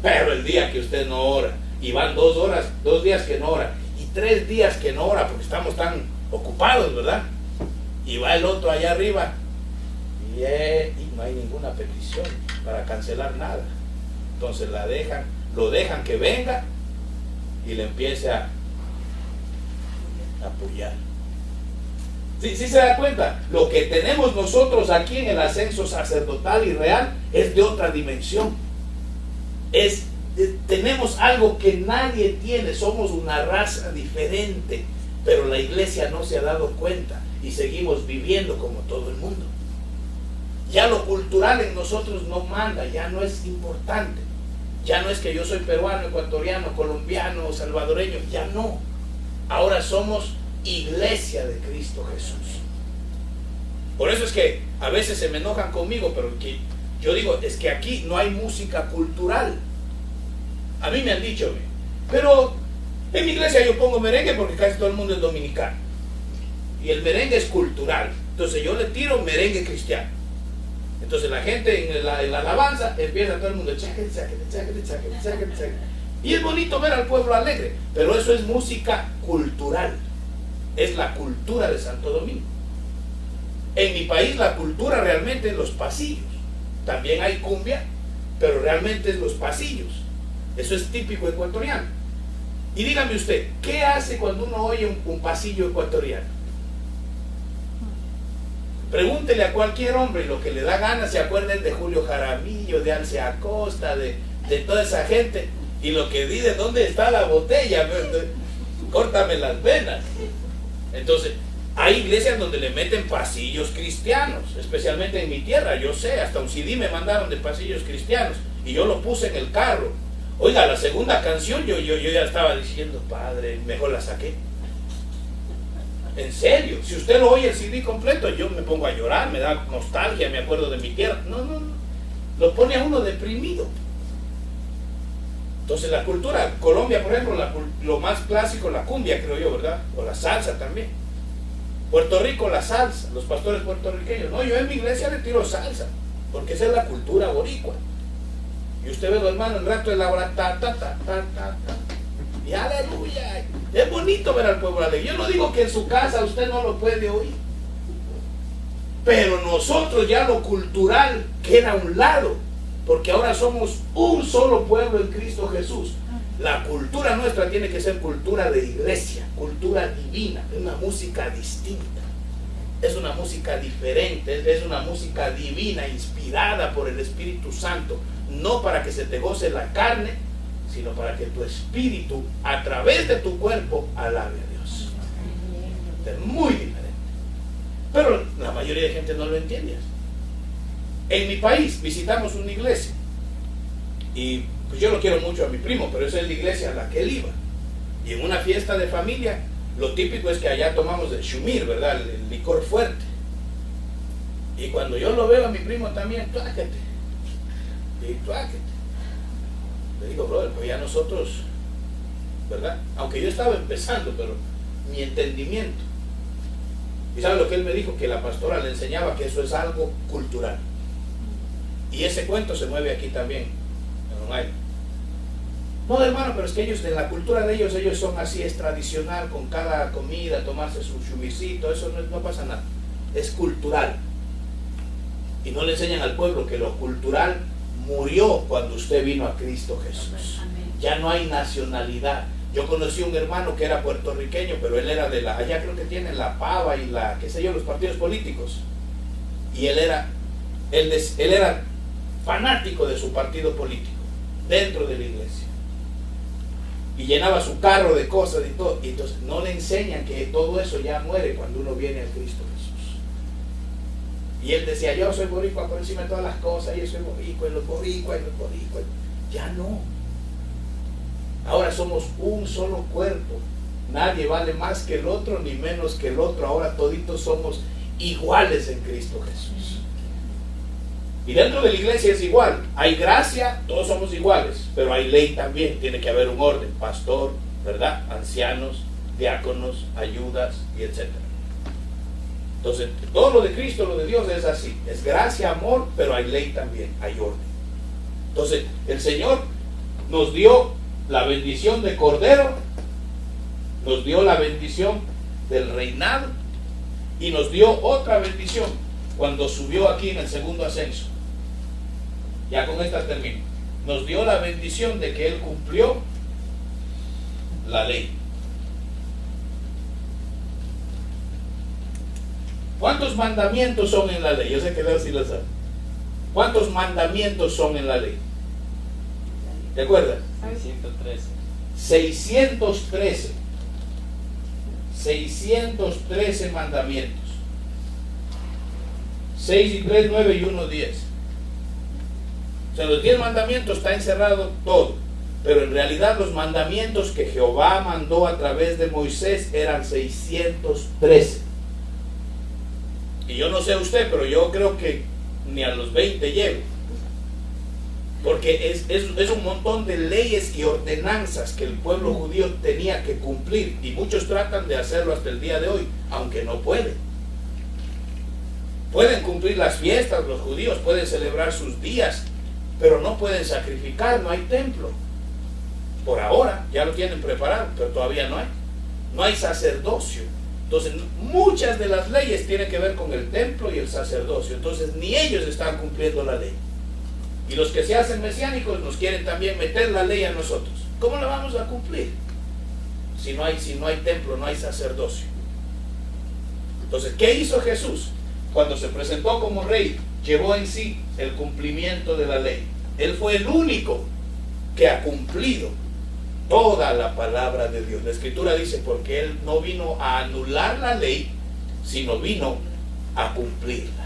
Pero el día que usted no ora, y van 2 días que no ora, y 3 días que no ora, porque estamos tan ocupados, ¿verdad? Y va el otro allá arriba, y no hay ninguna petición para cancelar nada. Entonces lo dejan que venga y le empiece a apoyar. ¿Sí se da cuenta? Lo que tenemos nosotros aquí en el ascenso sacerdotal y real es de otra dimensión. Tenemos algo que nadie tiene. Somos una raza diferente, pero la iglesia no se ha dado cuenta y seguimos viviendo como todo el mundo. Ya lo cultural en nosotros no manda, ya no es importante. Ya no es que yo soy peruano, ecuatoriano, colombiano, salvadoreño, ya no. Ahora somos iglesia de Cristo Jesús. Por eso es que a veces se me enojan conmigo, pero que yo digo, es que aquí no hay música cultural. A mí me han dicho, pero en mi iglesia yo pongo merengue porque casi todo el mundo es dominicano. Y el merengue es cultural. Entonces yo le tiro merengue cristiano. Entonces la gente en la alabanza empieza todo el mundo y es bonito ver al pueblo alegre, pero eso es música cultural, es la cultura de Santo Domingo. En mi país la cultura realmente es los pasillos. También hay cumbia, pero realmente es los pasillos. Eso es típico ecuatoriano. Y dígame usted, ¿qué hace cuando uno oye un pasillo ecuatoriano? Pregúntele a cualquier hombre, lo que le da ganas, se acuerden de Julio Jaramillo, de Alce Acosta, de toda esa gente, y lo que dice, ¿dónde está la botella? Córtame las venas. Entonces, hay iglesias donde le meten pasillos cristianos, especialmente en mi tierra, yo sé, hasta un CD me mandaron de pasillos cristianos, y yo lo puse en el carro. Oiga, la segunda canción yo ya estaba diciendo, Padre, mejor la saqué. En serio, si usted lo oye el CD completo, yo me pongo a llorar, me da nostalgia, me acuerdo de mi tierra. No, lo pone a uno deprimido. Entonces la cultura, Colombia por ejemplo, lo más clásico, la cumbia creo yo, ¿verdad? O la salsa también. Puerto Rico, la salsa, los pastores puertorriqueños. No, yo en mi iglesia le tiro salsa, porque esa es la cultura boricua. Y usted ve los hermanos el rato de la hora, ta, ta, ta, ta, ta, ta. Y aleluya. Es bonito ver al pueblo alegre. Yo no digo que en su casa usted no lo puede oír. Pero nosotros ya lo cultural queda a un lado. Porque ahora somos un solo pueblo en Cristo Jesús. La cultura nuestra tiene que ser cultura de iglesia, cultura divina, es una música distinta, es una música diferente, es una música divina, inspirada por el Espíritu Santo, no para que se te goce la carne, sino para que tu espíritu, a través de tu cuerpo, alabe a Dios. Es muy diferente. Pero la mayoría de gente no lo entiende. En mi país visitamos una iglesia y pues yo lo quiero mucho a mi primo, pero esa es la iglesia a la que él iba. Y en una fiesta de familia, lo típico es que allá tomamos el shumir, ¿verdad? El licor fuerte. Y cuando yo lo veo a mi primo también, tuáquete. Y tuáquete. Le digo, brother, pues ya nosotros, ¿verdad? Aunque yo estaba empezando, pero mi entendimiento. ¿Y sabe lo que él me dijo? Que la pastora le enseñaba que eso es algo cultural. Y ese cuento se mueve aquí también, en Long Island. No, hermano, pero es que ellos, en la cultura de ellos son así, es tradicional, con cada comida, tomarse su chubicito, eso no pasa nada. Es cultural. Y no le enseñan al pueblo que lo cultural murió cuando usted vino a Cristo Jesús. Ya no hay nacionalidad. Yo conocí un hermano que era puertorriqueño, pero él era de allá creo que tienen la pava y la, qué sé yo, los partidos políticos. Y él era fanático de su partido político, dentro de la iglesia. Y llenaba su carro de cosas y todo. Y entonces no le enseñan que todo eso ya muere cuando uno viene a Cristo Jesús. Y él decía, yo soy boricua por encima de todas las cosas, yo soy boricua, y los boricuas, y los boricuas. Ya no. Ahora somos un solo cuerpo. Nadie vale más que el otro, ni menos que el otro. Ahora toditos somos iguales en Cristo Jesús. Y dentro de la iglesia es igual. Hay gracia, todos somos iguales. Pero hay ley también. Tiene que haber un orden. Pastor, ¿verdad? Ancianos, diáconos, ayudas, y etc. Entonces, todo lo de Cristo, lo de Dios es así. Es gracia, amor, pero hay ley también. Hay orden. Entonces, el Señor nos dio la bendición de Cordero, nos dio la bendición del reinado y nos dio otra bendición cuando subió aquí en el segundo ascenso. Ya con esta termino. Nos dio la bendición de que Él cumplió la ley. ¿Cuántos mandamientos son en la ley? Yo sé que Leo sí lo sabe. ¿Cuántos mandamientos son en la ley? ¿Te acuerdas? 613. 613 mandamientos. 6 y 3, 9 y 1, 10. O sea, los 10 mandamientos está encerrado todo. Pero en realidad los mandamientos que Jehová mandó a través de Moisés eran 613. Y yo no sé usted, pero yo creo que ni a los 20 llego. Porque es un montón de leyes y ordenanzas que el pueblo judío tenía que cumplir. Y muchos tratan de hacerlo hasta el día de hoy, aunque no pueden. Pueden cumplir las fiestas, los judíos pueden celebrar sus días, pero no pueden sacrificar, no hay templo. Por ahora ya lo tienen preparado, pero todavía no hay. No hay sacerdocio. Entonces, muchas de las leyes tienen que ver con el templo y el sacerdocio. Entonces, ni ellos están cumpliendo la ley. Y los que se hacen mesiánicos nos quieren también meter la ley a nosotros. ¿Cómo la vamos a cumplir? Si no hay templo, no hay sacerdocio. Entonces, ¿qué hizo Jesús? Cuando se presentó como rey, llevó en sí el cumplimiento de la ley. Él fue el único que ha cumplido toda la palabra de Dios. La Escritura dice, porque Él no vino a anular la ley, sino vino a cumplirla.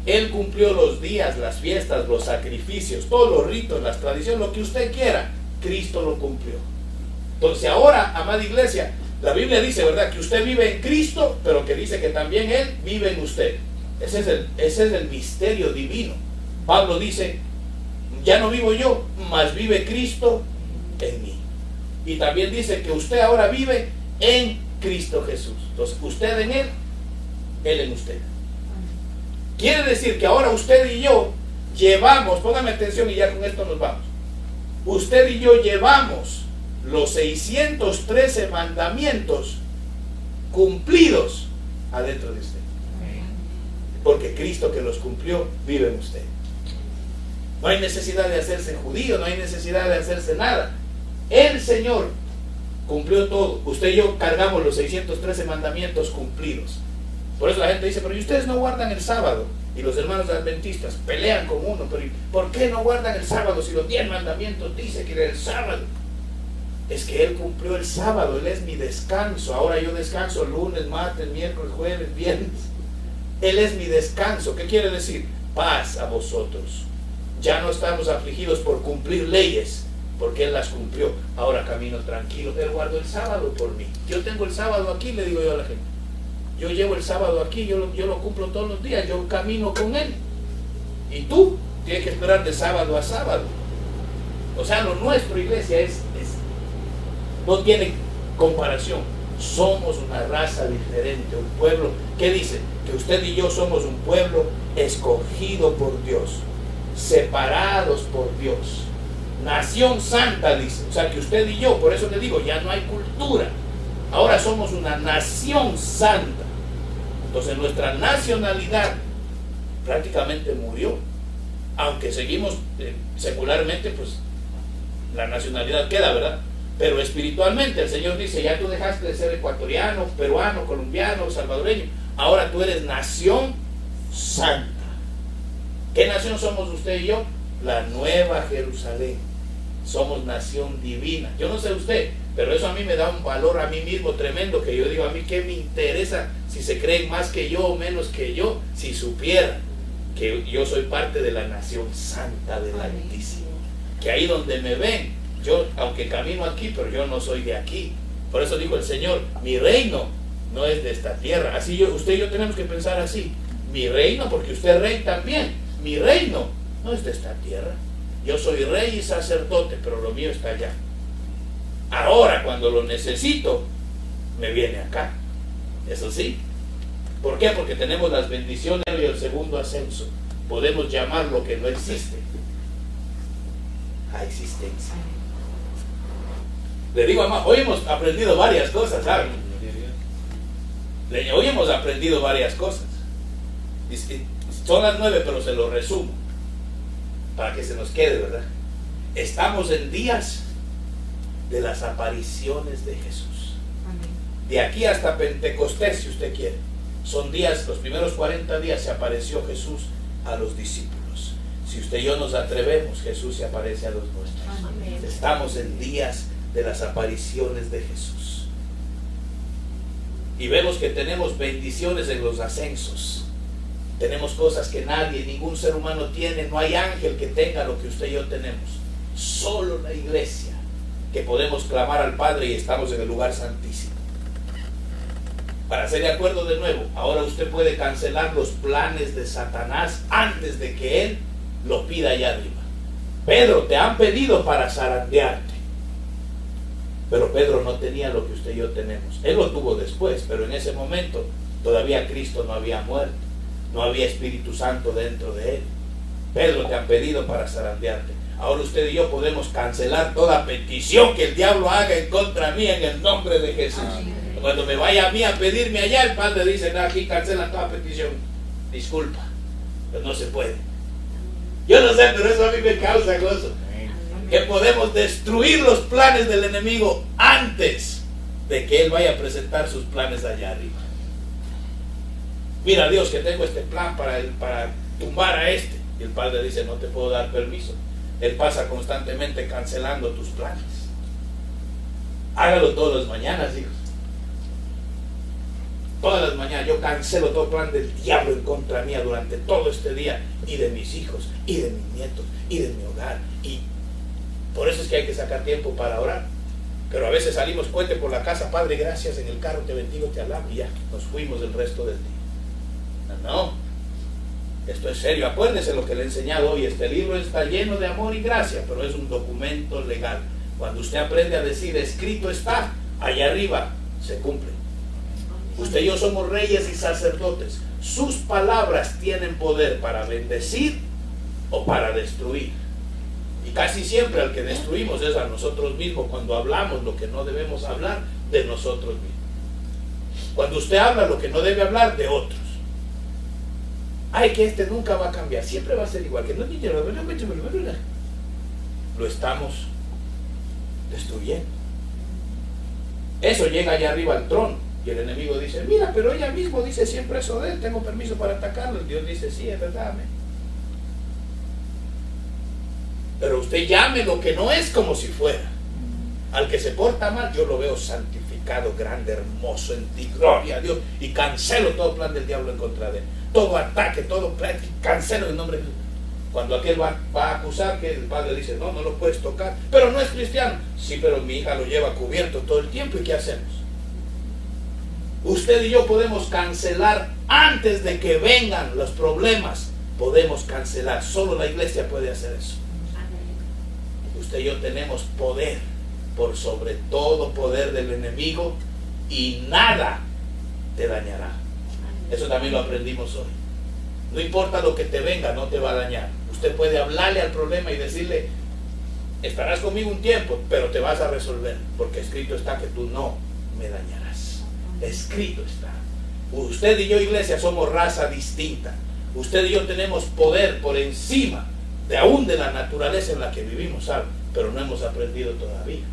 Él cumplió los días, las fiestas, los sacrificios, todos los ritos, las tradiciones, lo que usted quiera. Cristo lo cumplió. Entonces ahora, amada iglesia, la Biblia dice, ¿verdad?, que usted vive en Cristo, pero que dice que también Él vive en usted. Ese es el misterio divino. Pablo dice, Ya no vivo yo, mas vive Cristo en mí. Y también dice que usted ahora vive en Cristo Jesús. Entonces, usted en Él en usted. Quiere decir que ahora usted y yo llevamos, póngame atención y ya con esto nos vamos. Usted y yo llevamos los 613 mandamientos cumplidos adentro de usted. Porque Cristo que los cumplió vive en usted. No hay necesidad de hacerse judío, no hay necesidad de hacerse nada. El Señor cumplió todo. Usted y yo cargamos los 613 mandamientos cumplidos. Por eso la gente dice, pero ¿y ustedes no guardan el sábado? Y los hermanos adventistas pelean con uno, pero ¿por qué no guardan el sábado si los 10 mandamientos dicen que era el sábado? Es que Él cumplió el sábado, Él es mi descanso. Ahora yo descanso lunes, martes, miércoles, jueves, viernes. Él es mi descanso. ¿Qué quiere decir? Paz a vosotros. Ya no estamos afligidos por cumplir leyes, porque Él las cumplió. Ahora camino tranquilo. Él guardó el sábado por mí. Yo tengo el sábado aquí, le digo yo a la gente. Yo llevo el sábado aquí, yo lo cumplo todos los días, yo camino con Él. Y tú tienes que esperar de sábado a sábado. O sea, lo nuestro, iglesia, no tiene comparación. Somos una raza diferente, un pueblo. ¿Qué dice? Que usted y yo somos un pueblo escogido por Dios, separados por Dios, nación santa, dice. O sea, que usted y yo, por eso le digo, ya no hay cultura. Ahora somos una nación santa. Entonces nuestra nacionalidad prácticamente murió. Aunque seguimos secularmente, pues la nacionalidad queda, ¿verdad? Pero espiritualmente el Señor dice, ya tú dejaste de ser ecuatoriano, peruano, colombiano, salvadoreño. Ahora tú eres nación santa. ¿Qué nación somos usted y yo? La Nueva Jerusalén. Somos nación divina. Yo no sé usted, pero eso a mí me da un valor a mí mismo tremendo, que yo digo, a mí qué me interesa si se creen más que yo o menos que yo, si supieran que yo soy parte de la nación santa del Altísimo. Que ahí donde me ven, yo aunque camino aquí, pero yo no soy de aquí. Por eso dijo el Señor, mi reino no es de esta tierra. Así usted y yo tenemos que pensar así. Mi reino, porque usted es rey también. Mi reino no es de esta tierra. Yo soy rey y sacerdote, pero lo mío está allá. Ahora, cuando lo necesito, me viene acá. Eso sí. ¿Por qué? Porque tenemos las bendiciones y el segundo ascenso. Podemos llamar lo que no existe a existencia. Le digo, mamá, hoy hemos aprendido varias cosas, ¿saben? Hoy hemos aprendido varias cosas. Son las 9, pero se lo resumo para que se nos quede, ¿verdad? Estamos en días de las apariciones de Jesús. De aquí hasta Pentecostés, si usted quiere. Son días, los primeros 40 días se apareció Jesús a los discípulos. Si usted y yo nos atrevemos, Jesús se aparece a los nuestros. Amén. Estamos en días de las apariciones de Jesús. Y vemos que tenemos bendiciones en los ascensos. Tenemos cosas que nadie, ningún ser humano tiene. No hay ángel que tenga lo que usted y yo tenemos. Solo la iglesia, que podemos clamar al Padre y estamos en el lugar santísimo. Para hacer de acuerdo de nuevo, ahora usted puede cancelar los planes de Satanás antes de que él lo pida allá arriba. Pedro, te han pedido para zarandearte. Pero Pedro no tenía lo que usted y yo tenemos. Él lo tuvo después, pero en ese momento todavía Cristo no había muerto. No había Espíritu Santo dentro de él. Pedro, te han pedido para zarandearte. Ahora usted y yo podemos cancelar toda petición que el diablo haga en contra mía en el nombre de Jesús. Amén. Cuando me vaya a mí a pedirme allá, el Padre dice, no, aquí cancela toda petición. Disculpa, pero no se puede. Yo no sé, pero eso a mí me causa gozo. Que podemos destruir los planes del enemigo antes de que él vaya a presentar sus planes allá arriba. Mira, Dios, que tengo este plan para tumbar a este. Y el Padre dice, no te puedo dar permiso. Él pasa constantemente cancelando tus planes. Hágalo todas las mañanas, hijos. Todas las mañanas yo cancelo todo plan del diablo en contra mía durante todo este día, y de mis hijos, y de mis nietos, y de mi hogar. Y por eso es que hay que sacar tiempo para orar. Pero a veces salimos puente por la casa, Padre, gracias, en el carro te bendigo, te alabo, y ya nos fuimos el resto del día. No. Esto es serio, acuérdese lo que le he enseñado hoy. Este libro está lleno de amor y gracia, pero es un documento legal. Cuando usted aprende a decir escrito está, allá arriba se cumple. Usted y yo somos reyes y sacerdotes. Sus palabras tienen poder para bendecir o para destruir. Y casi siempre al que destruimos es a nosotros mismos cuando hablamos lo que no debemos hablar de nosotros mismos. Cuando usted habla lo que no debe hablar de otros. Ay, que este nunca va a cambiar, siempre va a ser igual. Que no, lo estamos destruyendo. Eso llega allá arriba al trono y el enemigo dice, mira, pero ella mismo dice siempre eso de él, tengo permiso para atacarlo. Y Dios dice, sí, es verdad, amén. Pero usted llame lo que no es como si fuera. Al que se porta mal, yo lo veo santificado, grande, hermoso en ti, gloria a Dios, y cancelo todo plan del diablo en contra de él. Todo ataque, todo plan, cancelo en nombre de Jesús. Cuando aquel va a acusar, que el padre dice, no, no lo puedes tocar, pero no es cristiano. Sí, pero mi hija lo lleva cubierto todo el tiempo, ¿y qué hacemos? Usted y yo podemos cancelar antes de que vengan los problemas. Podemos cancelar, solo la iglesia puede hacer eso. Usted y yo tenemos poder por sobre todo poder del enemigo y nada te dañará. Eso también lo aprendimos hoy. No importa lo que te venga, no te va a dañar. Usted puede hablarle al problema y decirle, estarás conmigo un tiempo, pero te vas a resolver, porque escrito está que tú no me dañarás. Escrito está. Usted y yo, iglesia, somos raza distinta. Usted y yo tenemos poder por encima de aún de la naturaleza en la que vivimos, ¿sabe? Pero no hemos aprendido todavía.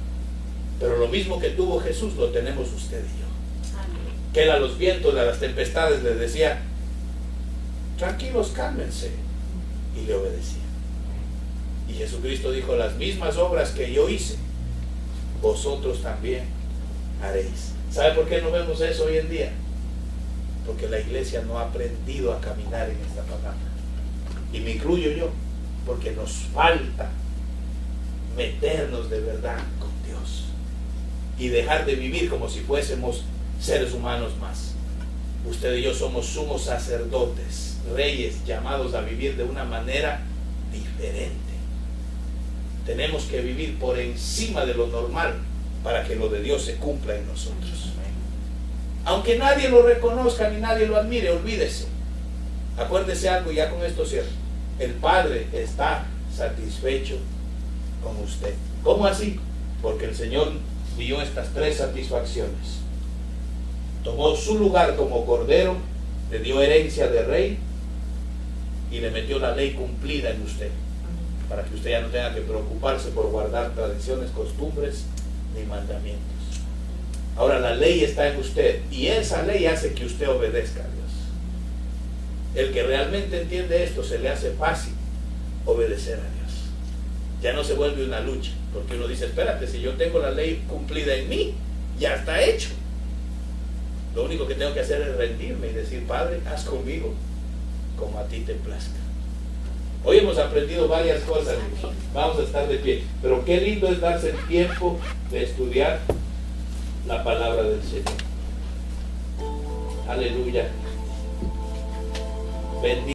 Pero lo mismo que tuvo Jesús lo tenemos usted y yo. Que él a los vientos, a las tempestades les decía, tranquilos, cálmense, y le obedecía. Y Jesucristo dijo, las mismas obras que yo hice, vosotros también haréis. ¿Sabe por qué no vemos eso hoy en día? Porque la iglesia no ha aprendido a caminar en esta palabra. Y me incluyo yo, porque nos falta meternos de verdad con Dios y dejar de vivir como si fuésemos seres humanos más. Usted y yo somos sumos sacerdotes, reyes, llamados a vivir de una manera diferente. Tenemos que vivir por encima de lo normal para que lo de Dios se cumpla en nosotros. Aunque nadie lo reconozca ni nadie lo admire, olvídese. Acuérdese algo, y ya con esto cierro. El Padre está satisfecho con usted. ¿Cómo así? Porque el Señor dio estas tres satisfacciones. Tomó su lugar como cordero, le dio herencia de rey y le metió la ley cumplida en usted, para que usted ya no tenga que preocuparse por guardar tradiciones, costumbres ni mandamientos. Ahora la ley está en usted y esa ley hace que usted obedezca a Dios. El que realmente entiende esto, se le hace fácil obedecer a Dios. Ya no se vuelve una lucha, porque uno dice, espérate, si yo tengo la ley cumplida en mí, ya está hecho. Lo único que tengo que hacer es rendirme y decir, Padre, haz conmigo como a ti te plazca. Hoy hemos aprendido varias cosas, vamos a estar de pie, pero qué lindo es darse el tiempo de estudiar la palabra del Señor. Aleluya. Bendito.